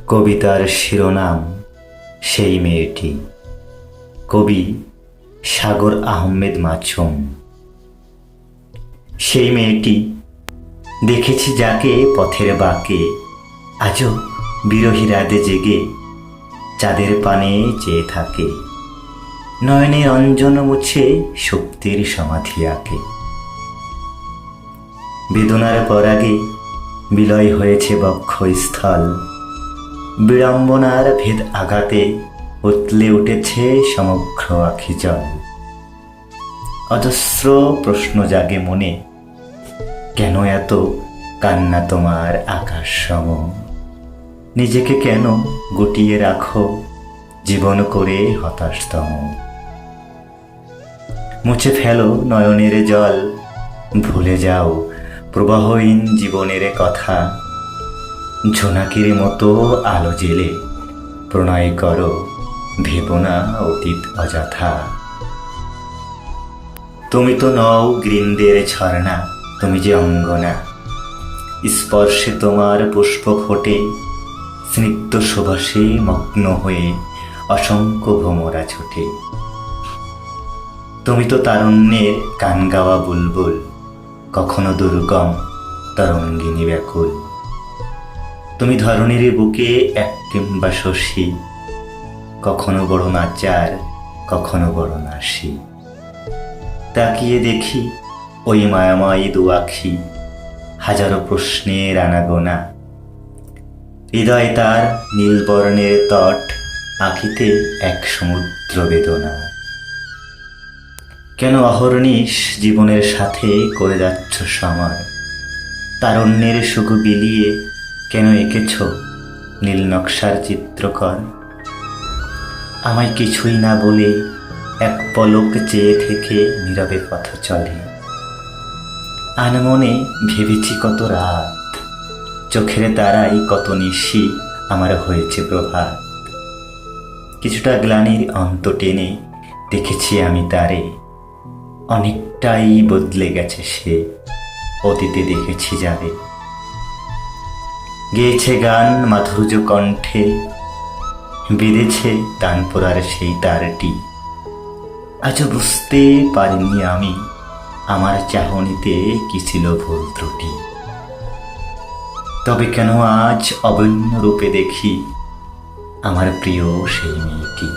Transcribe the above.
কবিতার শিরোনাম সেই মেয়েটি। কবি সাগর আহমেদ মাছুম। সেই মেয়েটি দেখেছি যাকে পথের বাঁকে, আজও বিরহী রাতে জেগে চাঁদের পানে চেয়ে থাকে, নয়নে অঞ্জন মুছে শক্তির সমাধি আঁকে। বেদনার পরাগে বিলয় হয়েছে বক্ষস্থল, বিড়ম্বনার ভেদ আঘাতে উতলে উঠেছে সমগ্র আখি জল। অজস্র প্রশ্ন জাগে মনে, কেন এত কান্না তোমার আকাশ সম? নিজেকে কেন গুটিয়ে রাখো জীবন করে হতাশতম? মুছে ফেলো নয়নের জল, ভুলে যাও প্রবাহহীন জীবনের কথা। ঝোনাকির মতো আলো জেলে প্রণয় করো, ভেবো না অতীত অযথা। তুমি তো নও গ্রীনদের ঝর্ণা, তুমি যে অঙ্গনা, স্পর্শে তোমার পুষ্প ফোটে, স্নিগ্ধ সুবাসে মগ্ন হয়ে অসংখ্য ভ্রমরা ছোটে। তুমি তো তারুণ্যের গান গাওয়া বুলবুল, কখনো দুর্গম তরঙ্গিনী ব্যাকুল। তুমি ধরণীর বুকে এক কিংবা শশী, কখনো বড় নাচার কখনো বড় নাসি। তাকিয়ে দেখি ওই মায়াময়ী দু আখি, হাজারো প্রশ্নের আনাগোনা। হৃদয় তার নীলবর্ণের তট, আঁখিতে এক সমুদ্র বেদনা। কেন অহর্নিশ জীবনের সাথে করে যাচ্ছ সমর? তারুণ্যের সুখ বিলিয়ে কেন এঁকেছ নীল নকশার চিত্রকর? আমায় কিছুই না বলে এক পলক চেয়ে থেকে নীরবে পথ চলে। আনমনে ভেবেছি কত রাত, চোখের তারাই কত নিশি আমার হয়েছে প্রভাত। কিছুটা গ্লানির অন্ত টেনে দেখেছি আমি তারে, অনেকটাই বদলে গেছে সে অতীতে দেখেছি যারে। গেয়েছে গান মাধুর্য কণ্ঠে, বেঁধেছে তানপুরার সেই তারটি। আজও বুঝতে পারিনি আমি আমার চাহনিতে কি ছিল ভুল ত্রুটি। তবে কেন আজ অবন্য রূপে দেখি আমার প্রিয় সেই মেয়েটি।